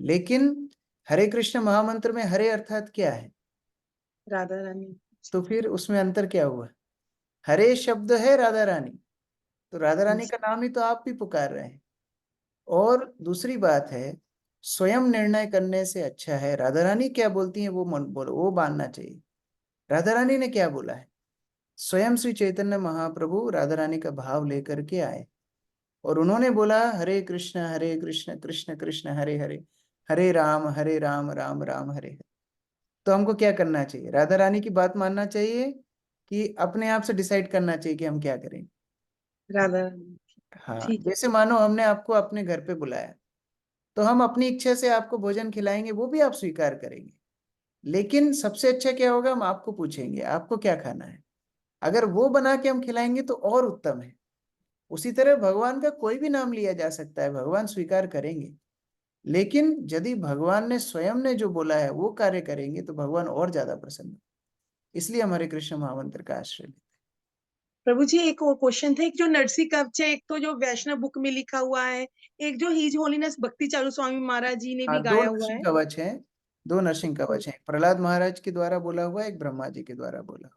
लेकिन हरे कृष्ण महामंत्र में हरे अर्थात क्या है? राधा रानी। तो फिर उसमें अंतर क्या हुआ? हरे शब्द है राधा रानी, तो राधा रानी का नाम ही तो आप भी पुकार रहे हैं। और दूसरी बात है, स्वयं निर्णय करने से अच्छा है राधा रानी क्या बोलती हैं वो बोलो, वो मानना चाहिए। राधा रानी ने क्या बोला है? स्वयं श्री चैतन्य महाप्रभु राधा रानी का भाव लेकर के आए और उन्होंने बोला हरे कृष्ण कृष्ण कृष्ण हरे हरे, हरे राम राम राम हरे हरे। तो हमको क्या करना चाहिए? राधा रानी की बात मानना चाहिए कि अपने आप से डिसाइड करना चाहिए कि हम क्या करेंगे? राधा। हाँ, ठीक। जैसे मानो हमने आपको अपने घर पे बुलाया तो हम अपनी इच्छा से आपको भोजन खिलाएंगे, वो भी आप स्वीकार करेंगे। लेकिन सबसे अच्छा क्या होगा, हम आपको पूछेंगे आपको क्या खाना है। अगर वो बना के हम खिलाएंगे तो और उत्तम है। उसी तरह भगवान का कोई भी नाम लिया जा सकता है, भगवान स्वीकार करेंगे। लेकिन यदि भगवान ने स्वयं ने जो बोला है वो कार्य करेंगे तो भगवान और ज्यादा प्रसन्न। इसलिए हम हरे कृष्ण महामंत्र का आश्रय लेते प्रभु जी एक और क्वेश्चन था, एक जो नरसी कवच है, एक तो जो वैष्णव बुक में लिखा हुआ है, एक जो हिज होलीनेस भक्ति चारू स्वामी महाराज जी ने हैं। भी हाँ, दो गाया हुआ नरसिंह है। कवच हैं, दो नरसिंह कवच हैं, एक प्रहलाद महाराज के द्वारा बोला हुआ, एक ब्रह्मा जी के द्वारा बोला।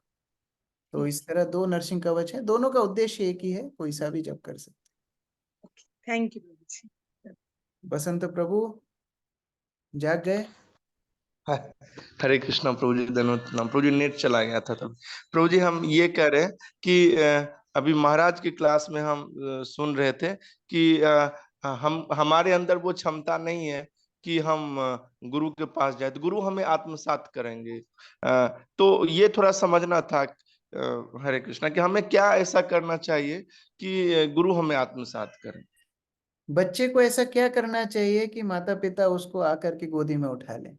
तो इस तरह दो नरसिंह कवच है, दोनों का उद्देश्य एक ही है, कोई सा भी जप कर सकते। थैंक यू प्रभु जी। बसंत प्रभु जाग गए? हरे कृष्णा प्रभु जी, धन्यवाद प्रणाम प्रभु जी। नेट चला गया था तब। प्रभु जी हम ये कह रहे हैं कि अभी महाराज की क्लास में हम सुन रहे थे कि हम हमारे अंदर वो क्षमता नहीं है कि हम गुरु के पास जाए, तो गुरु हमें आत्मसात करेंगे। तो ये थोड़ा समझना था हरे कृष्णा कि हमें क्या ऐसा करना चाहिए कि गुरु हमें आत्मसात करें। बच्चे को ऐसा क्या करना चाहिए कि माता पिता उसको आकर के गोदी में उठा लें?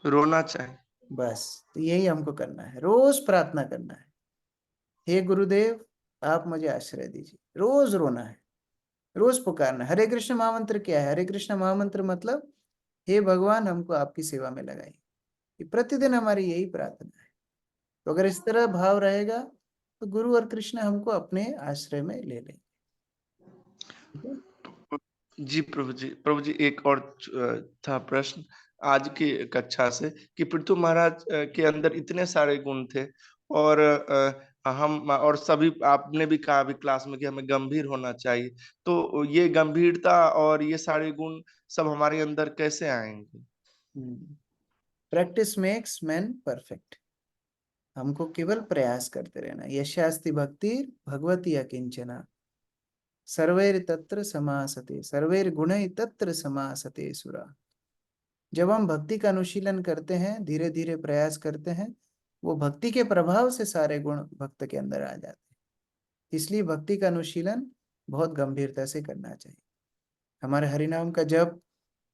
रोना चाहिए। बस, तो यही हमको करना है, रोज प्रार्थना करना है, हे गुरुदेव आप मुझे आश्रय दीजिए। रोज रोना है, रोज पुकारना है। हरे कृष्ण महामंत्र क्या है? हरे कृष्ण महामंत्र मतलब हे भगवान हमको आपकी सेवा में लगाइए। ये प्रतिदिन हमारी यही प्रार्थना है। तो अगर इस तरह भाव रहेगा तो गुरु और कृष्ण हमको अपने आश्रय में ले लेंगे। जी प्रभु जी। प्रभु जी एक और था प्रश्न आज की कक्षा से कि पृथु महाराज के अंदर इतने सारे गुण थे और हम और सभी आपने भी कहा अभी क्लास में कि हमें गंभीर होना चाहिए, तो ये गंभीरता और ये सारे गुण सब हमारे अंदर कैसे आएंगे? Practice makes man perfect. हमको केवल प्रयास करते रहना। यशास्ति भक्ति भगवती अकिंचना सर्वैर तत्र समासते सर्वैर गुण तत्र समासते सुरा। जब हम भक्ति का अनुशीलन करते हैं, धीरे धीरे प्रयास करते हैं, वो भक्ति के प्रभाव से सारे गुण भक्त के अंदर आ जाते हैं। इसलिए भक्ति का अनुशीलन बहुत गंभीरता से करना चाहिए। हमारे हरिनाम का जप,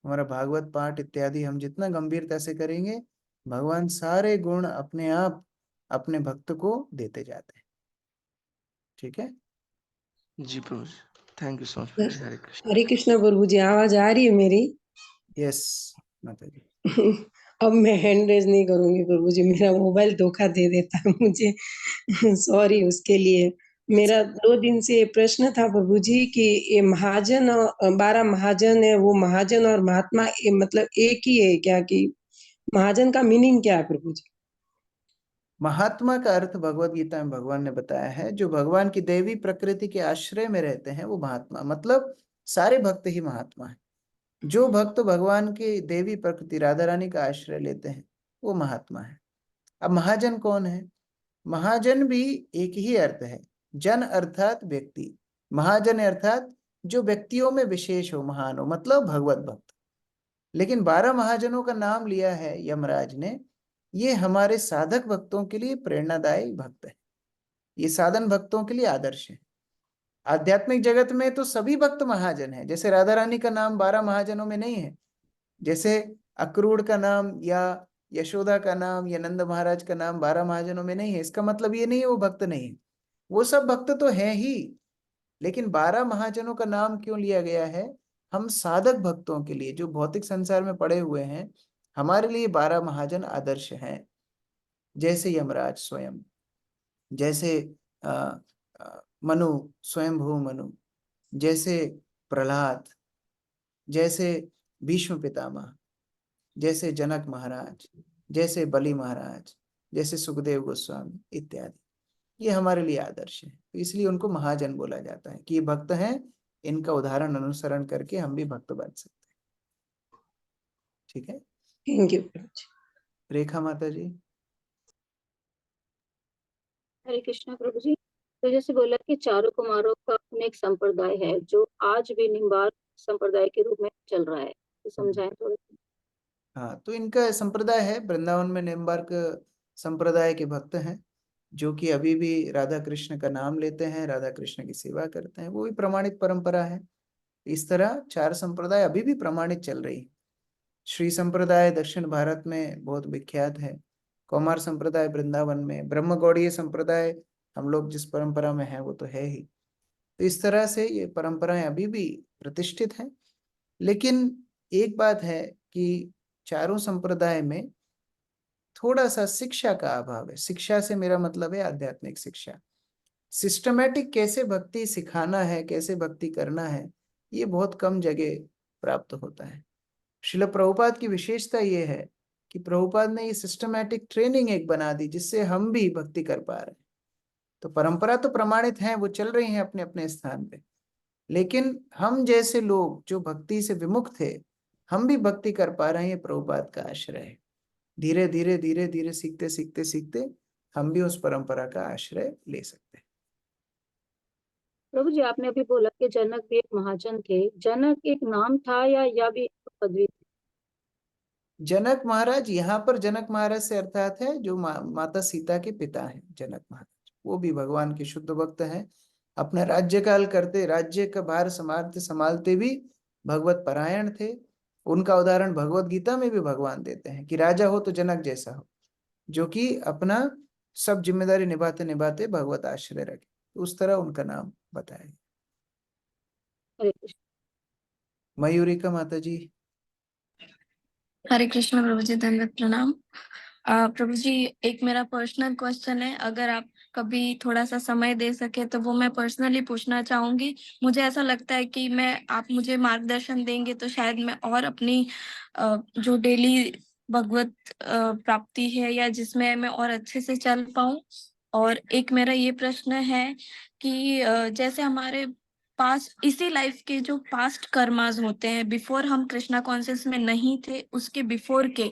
हमारा भागवत पाठ इत्यादि हम जितना गंभीरता से करेंगे, भगवान सारे गुण अपने आप अपने भक्त को देते जाते हैं। ठीक है जी प्रभु जी, thank you so much. Hare Krishna. हरे कृष्ण प्रभु जी, आवाज आ रही है मेरी? यस माता जी। अब मैं हैंड रेज नहीं करूंगी प्रभु जी, मेरा मोबाइल धोखा दे देता है मुझे। सॉरी उसके लिए। मेरा 2 दिन से प्रश्न था प्रभु जी कि ये महाजन 12 महाजन है, वो महाजन और महात्मा ये मतलब एक ही है क्या? कि महाजन का मीनिंग क्या है प्रभु जी? महात्मा का अर्थ भगवत गीता में भगवान ने बताया है, जो भगवान की देवी प्रकृति के आश्रय में रहते हैं वो महात्मा। मतलब सारे भक्त ही महात्मा है। जो भक्त भगवान की देवी प्रकृति राधा रानी का आश्रय लेते हैं वो महात्मा है। अब महाजन कौन है? महाजन भी एक ही अर्थ है, जन अर्थात व्यक्ति, महाजन अर्थात जो व्यक्तियों में विशेष हो, महान हो, मतलब भगवत भक्त। लेकिन 12 महाजनों का नाम लिया है यमराज ने, ये हमारे साधक भक्तों के लिए प्रेरणादायी भक्त है। ये साधन भक्तों के लिए आदर्श है। आध्यात्मिक जगत में तो सभी भक्त महाजन हैं। जैसे राधा रानी का नाम 12 महाजनों में नहीं है, जैसे अक्रूर का नाम या यशोदा का नाम या नंद महाराज का नाम 12 महाजनों में नहीं है। इसका मतलब ये नहीं है वो भक्त नहीं है, वो सब भक्त तो हैं ही। लेकिन 12 महाजनों का नाम क्यों लिया गया है? हम साधक भक्तों के लिए, जो भौतिक संसार में पड़े हुए हैं, हमारे लिए 12 महाजन आदर्श हैं। जैसे यमराज स्वयं, जैसे मनु, स्वयंभू मनु, जैसे प्रहलाद, जैसे भीष्म पितामह, जैसे जनक महाराज, जैसे बलि महाराज, जैसे सुखदेव गोस्वामी इत्यादि, ये हमारे लिए आदर्श है। तो इसलिए उनको महाजन बोला जाता है कि ये भक्त हैं, इनका उदाहरण अनुसरण करके हम भी भक्त बन सकते हैं। ठीक है, थैंक यू प्रभु। रेखा माता जी। हरे कृष्णा प्रभु जी। तो जैसे बोला कि चारों कुमारों का अपना एक संप्रदाय है जो आज भी निम्बार्क संप्रदाय के रूप में चल रहा है, तो समझाएं थोड़ा। हाँ, तो इनका संप्रदाय है, वृंदावन में निम्बार्क संप्रदाय के भक्त हैं जो कि अभी भी राधा कृष्ण का नाम लेते हैं, राधा कृष्ण की सेवा करते हैं, वो भी प्रमाणित परंपरा है। इस तरह 4 संप्रदाय अभी भी प्रमाणित चल रही है। श्री संप्रदाय दक्षिण भारत में बहुत विख्यात है, कौमार संप्रदाय वृंदावन में, ब्रह्मगौड़ीय संप्रदाय हम लोग जिस परंपरा में है वो तो है ही। तो इस तरह से ये परंपराएं अभी भी प्रतिष्ठित हैं। लेकिन एक बात है कि चारों संप्रदाय में थोड़ा सा शिक्षा का अभाव है। शिक्षा से मेरा मतलब है आध्यात्मिक शिक्षा। सिस्टमेटिक कैसे भक्ति सिखाना है, कैसे भक्ति करना है, ये बहुत कम जगह प्राप्त होता है। श्रील प्रभुपाद की विशेषता ये है कि प्रभुपाद ने ये सिस्टमेटिक ट्रेनिंग एक बना दी जिससे हम भी भक्ति कर पा रहे हैं। तो परंपरा तो प्रमाणित है, वो चल रही है अपने अपने स्थान पे, लेकिन हम जैसे लोग जो भक्ति से विमुख थे, हम भी भक्ति कर पा रहे हैं, ये प्रभुपाद का आश्रय है। धीरे धीरे धीरे धीरे सीखते सीखते सीखते हम भी उस परंपरा का आश्रय ले सकते हैं। प्रभु जी, आपने अभी बोला कि जनक भी एक महाजन थे। जनक एक नाम था या भी पदवी थी? जनक महाराज, यहाँ पर जनक महाराज से अर्थात है जो माता सीता के पिता हैं जनक महाराज, वो भी भगवान के शुद्ध भक्त हैं। अपना राज्यकाल करते, राज्य का भार संभालते संभालते भी भगवत परायण थे। उनका उदाहरण भगवत गीता में भी भगवान देते हैं कि राजा हो तो जनक जैसा हो, जो कि अपना सब जिम्मेदारी निभाते निभाते भगवत आश्रय रखे। तो उस तरह उनका नाम बताया। हरे कृष्ण। मयूरिका माता जी। हरे कृष्ण प्रभु जी, धन्यवाद, प्रणाम। प्रभु जी, एक मेरा पर्सनल क्वेश्चन है, अगर आप कभी थोड़ा सा समय दे सके तो वो मैं पर्सनली पूछना चाहूंगी। मुझे ऐसा लगता है कि आप मुझे मार्गदर्शन देंगे तो शायद मैं और अपनी जो डेली भगवत प्राप्ति है या जिसमें मैं और अच्छे से चल पाऊं। और एक मेरा ये प्रश्न है कि जैसे हमारे पास इसी लाइफ के जो पास्ट कर्मास होते हैं, बिफोर हम कृष्णा कॉन्शियस में नहीं थे, उसके बिफोर के,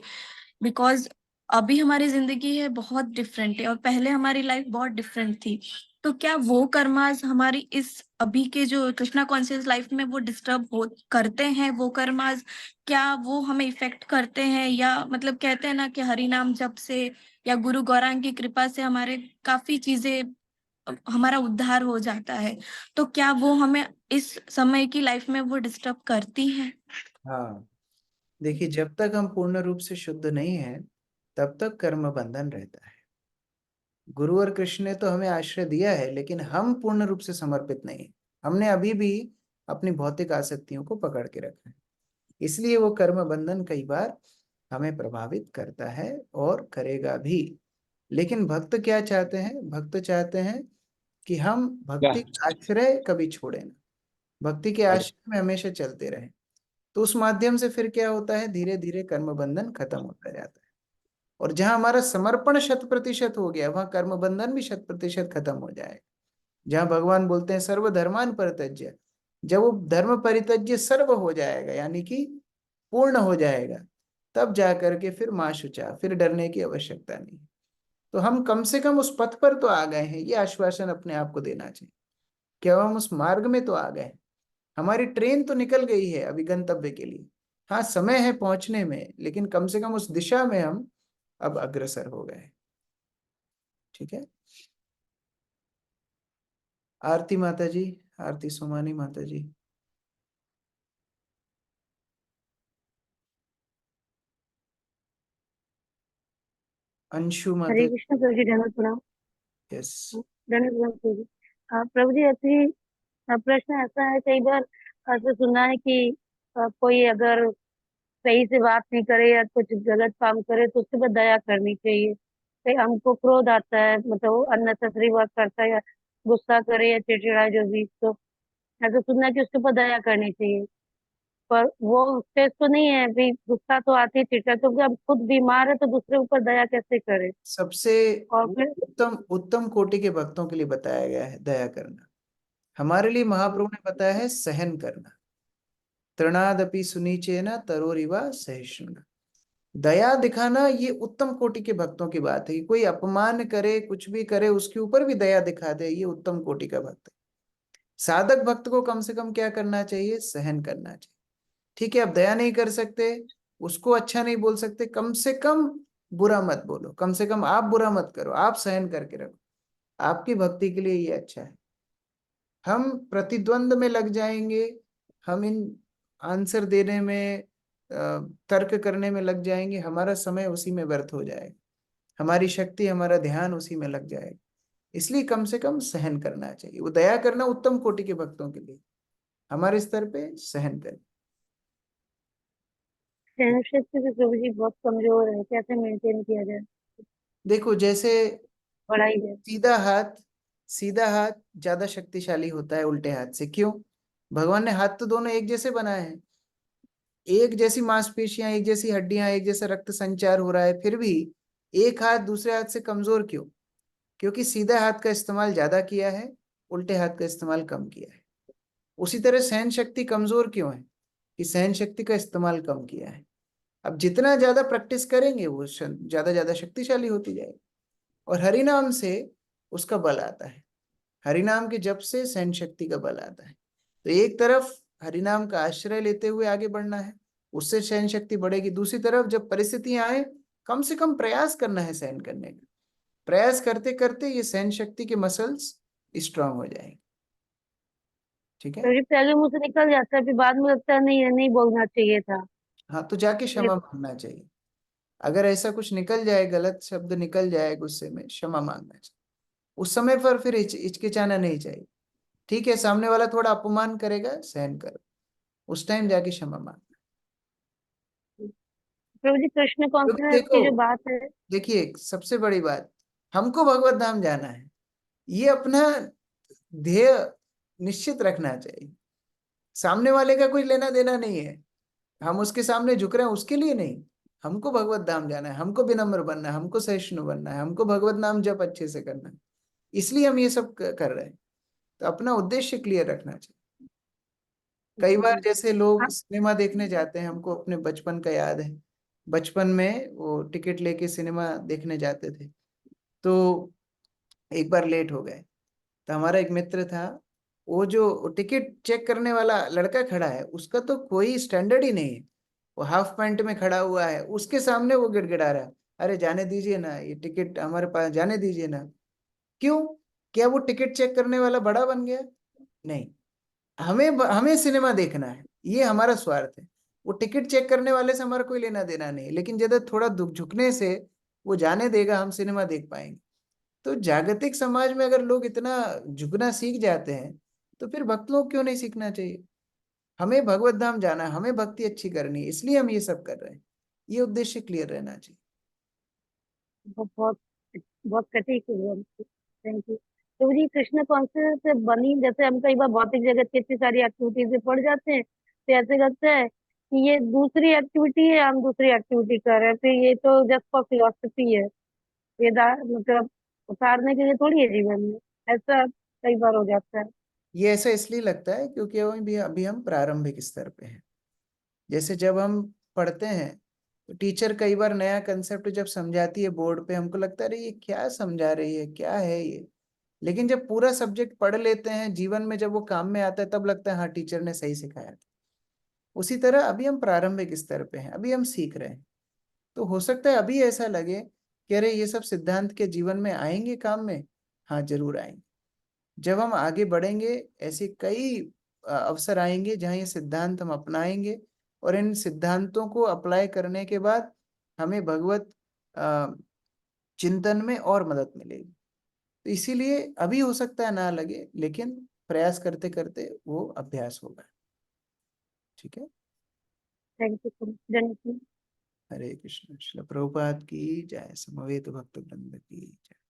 बिकॉज अभी हमारी जिंदगी है बहुत डिफरेंट है और पहले हमारी लाइफ बहुत डिफरेंट थी। तो क्या वो कर्मास हमारी इस अभी के जो कृष्णा कॉन्शियस लाइफ में वो डिस्टर्ब हो करते हैं? वो कर्मास क्या वो हमें इफेक्ट करते हैं? या मतलब कहते हैं ना कि हरि नाम जप से या गुरु गौरांग की कृपा से हमारे काफी चीजें, हमारा उद्धार हो जाता है, तो क्या वो हमें इस समय की लाइफ में वो डिस्टर्ब करती हैं? हाँ, देखिए, जब तक हम पूर्ण रूप से शुद्ध नहीं है तब तक कर्म बंधन रहता है। गुरु और कृष्ण ने तो हमें आश्रय दिया है, लेकिन हम पूर्ण रूप से समर्पित नहीं। हमने अभी भी अपनी भौतिक आसक्तियों को पकड़ के रखा है, इसलिए वो कर्म बंधन कई बार हमें प्रभावित करता है और करेगा भी। लेकिन भक्त क्या चाहते हैं? भक्त चाहते हैं कि हम भक्ति का आश्रय कभी छोड़े ना, भक्ति के आश्रय में हमेशा चलते रहें। तो उस माध्यम से फिर क्या होता है, धीरे धीरे कर्म बंधन खत्म होता जाता है। और जहां हमारा समर्पण 100% हो गया, वहां कर्म बंधन भी 100% खत्म हो जाएगा। जहां भगवान बोलते हैं सर्व धर्मान परित्यज्य, जब वो धर्म परित्यज्य सर्व हो जाएगा, यानी कि पूर्ण हो जाएगा, तब जाकर के फिर मां शुचा, फिर डरने की आवश्यकता नहीं। तो हम कम से कम उस पथ पर तो आ गए हैं, ये आश्वासन अपने आप को देना चाहिए कि अब हम उस मार्ग में तो आ गए। हमारी ट्रेन तो निकल गई है अभी गंतव्य के लिए। हाँ, समय है पहुंचने में, लेकिन कम से कम उस दिशा में हम अब अग्रसर हो गए। ठीक है, आरती माता जी, आरती सोमानी माता जी। अंशु माता हरे जी। कृष्ण प्रभु जी, धन्यवाद, प्रणाम। यस। धन्यवाद प्रभु जी। प्रभु जी, ऐसी प्रश्न ऐसा है, कई बार ऐसा सुना है कि कोई अगर सही से बात नहीं करे या कुछ गलत काम करे तो उसके बाद दया करनी चाहिए। कई हमको क्रोध आता है, मतलब वो अननेसेसरी बात करता है या गुस्सा करे या चिड़चिड़ा जो भी, तो ऐसा सुनना है कि उसके ऊपर दया करनी चाहिए। पर वो स्टेज तो नहीं है, भी गुस्सा तो आती है, चिड़चिड़ा, क्योंकि हम खुद बीमार है तो दूसरे ऊपर दया कैसे करें? सबसे और फिर उत्तम उत्तम कोटि के भक्तों के लिए बताया गया है दया करना। हमारे लिए महाप्रभु ने बताया है सहन करना। तृणादपि सुनीचेन तरोरिवा सहिष्णुना। दया दिखाना ये उत्तम कोटि के भक्तों की बात है। कोई अपमान करे, कुछ भी करे, उसके ऊपर भी दया दिखा दे, ये उत्तम कोटि का भक्त है। साधक भक्त को कम से कम क्या करना चाहिए? सहन करना चाहिए। ठीक है, अब दया नहीं कर सकते, उसको अच्छा नहीं बोल सकते, कम से कम बुरा मत बोलो, कम से कम आप बुरा मत करो, आप सहन करके रखो। आपकी भक्ति के लिए ये अच्छा है। हम प्रतिद्वंद में लग जाएंगे, हम इन आंसर देने में, तर्क करने में लग जाएंगे, हमारा समय उसी में व्यर्थ हो जाएगा, हमारी शक्ति, हमारा ध्यान उसी में लग जाएगा। इसलिए कम से कम सहन करना चाहिए। वो दया करना उत्तम कोटि के भक्तों के लिए, हमारे स्तर पे सहन करें। सहन शक्ति तो प्रभु जी बहुत कमजोर है, कैसे मेंटेन किया जाए? देखो, जैसे बढ़ाई जाए। सीधा हाथ ज्यादा शक्तिशाली होता है उल्टे हाथ से। क्यों? भगवान ने हाथ तो दोनों एक जैसे बनाए हैं, एक जैसी मांसपेशियां, एक जैसी हड्डियां, एक जैसा रक्त संचार हो रहा है, फिर भी एक हाथ दूसरे हाथ से कमजोर क्यों? क्योंकि सीधा हाथ का इस्तेमाल ज्यादा किया है, उल्टे हाथ का इस्तेमाल कम किया है। उसी तरह सहन शक्ति कमजोर क्यों है? कि सहन शक्ति का इस्तेमाल कम किया है। अब जितना ज्यादा प्रैक्टिस करेंगे वो ज्यादा ज्यादा शक्तिशाली होती जाएगी। और हरिनाम से उसका बल आता है, हरिनाम के जप से सहन शक्ति का बल आता है। तो एक तरफ हरिनाम का आश्रय लेते हुए आगे बढ़ना है, उससे सहन शक्ति बढ़ेगी। दूसरी तरफ जब परिस्थितियां आए, कम से कम प्रयास करना है सहन करने का। प्रयास करते करते ये सहन शक्ति के मसल्स स्ट्रांग हो जाएंगे। ठीक है। प्रभु जी पहले मुंह से निकल जाता है, फिर बाद में लगता है नहीं, ये नहीं बोलना चाहिए था। हाँ, तो जाके क्षमा मांगना चाहिए। अगर ऐसा कुछ निकल जाए, गलत शब्द निकल जाए गुस्से में, क्षमा मांगना चाहिए। उस समय पर फिर हिचकिचाना नहीं चाहिए। ठीक है, सामने वाला थोड़ा अपमान करेगा, सहन करो, उस टाइम जाके क्षमा मांगना। प्रभु जी कृष्ण क्योंकि कॉन्शियसनेस देखो, की जो बात है, देखिए सबसे बड़ी बात, हमको भगवत धाम जाना है, ये अपना ध्येय निश्चित रखना चाहिए। सामने वाले का कोई लेना देना नहीं है, हम उसके सामने झुक रहे हैं उसके लिए नहीं। हमको भगवत धाम जाना है, हमको विनम्र बनना है, हमको सहिष्णु बनना है, हमको भगवत नाम जप अच्छे से करना है। इसलिए हम ये सब कर रहे हैं। तो अपना उद्देश्य क्लियर रखना चाहिए। कई बार जैसे लोग सिनेमा देखने जाते हैं, हमको अपने बचपन का याद है, बचपन में वो टिकट लेके सिनेमा देखने जाते थे। तो एक बार लेट हो गए, तो हमारा एक मित्र था, वो जो टिकट चेक करने वाला लड़का खड़ा है, उसका तो कोई स्टैंडर्ड ही नहीं है। वो हाफ पैंट में खड़ा हुआ है, उसके सामने वो गिड़गिड़ा रहा है, अरे जाने दीजिए ना, ये टिकट हमारे पास, जाने दीजिए ना। क्यों? क्या वो टिकट चेक करने वाला बड़ा बन गया? नहीं, हमें हमें सिनेमा देखना है, ये हमारा स्वार्थ है। वो टिकट चेक करने वाले से हमारा कोई लेना देना नहीं, लेकिन ज्यादा थोड़ा दुख झुकने से वो जाने देगा, हम सिनेमा देख पाएंगे। तो जागतिक समाज में अगर लोग इतना झुकना सीख जाते हैं, तो फिर भक्त लोग क्यों नहीं सीखना चाहिए? हमें भगवत धाम जाना है, हमें भक्ति अच्छी करनी है, इसलिए हम ये सब कर रहे हैं। ये उद्देश्य क्लियर रहना चाहिए। बहुत बहुत सटीक है। Thank you. तो जी कृष्ण कॉन्शियसनेस से बनी, जैसे हम कई बार भौतिक जगत की इतनी सारी एक्टिविटीज में पड़ जाते हैं, तो ऐसे लगता है कि ये दूसरी एक्टिविटी है, हम दूसरी एक्टिविटी कर रहे हैं, फिर ये तो जस्ट फॉर फिलोसफी है, ये मतलब उतारने के लिए थोड़ी है जीवन में। ऐसा कई बार हो जाता है। ये ऐसा इसलिए लगता है क्योंकि अभी अभी हम प्रारंभिक स्तर पे हैं। जैसे जब हम पढ़ते हैं, तो टीचर कई बार नया कंसेप्ट जब समझाती है बोर्ड पे, हमको लगता है अरे ये क्या समझा रही है, क्या है ये। लेकिन जब पूरा सब्जेक्ट पढ़ लेते हैं, जीवन में जब वो काम में आता है, तब लगता है हाँ टीचर ने सही सिखाया था। उसी तरह अभी हम प्रारंभिक स्तर पे हैं, अभी हम सीख रहे हैं। तो हो सकता है अभी ऐसा लगे कि अरे ये सब सिद्धांत के जीवन में आएंगे काम में। हाँ, जरूर आएंगे। जब हम आगे बढ़ेंगे, ऐसे कई अवसर आएंगे जहाँ ये सिद्धांत हम अपनाएंगे, और इन सिद्धांतों को अप्लाई करने के बाद हमें भगवत अ, चिंतन में और मदद मिलेगी। तो इसीलिए अभी हो सकता है ना लगे, लेकिन प्रयास करते करते वो अभ्यास होगा। ठीक है। Thank you so much. Hare Krishna. Srila Prabhupada की जय। समवेत भक्त वृंद की जय।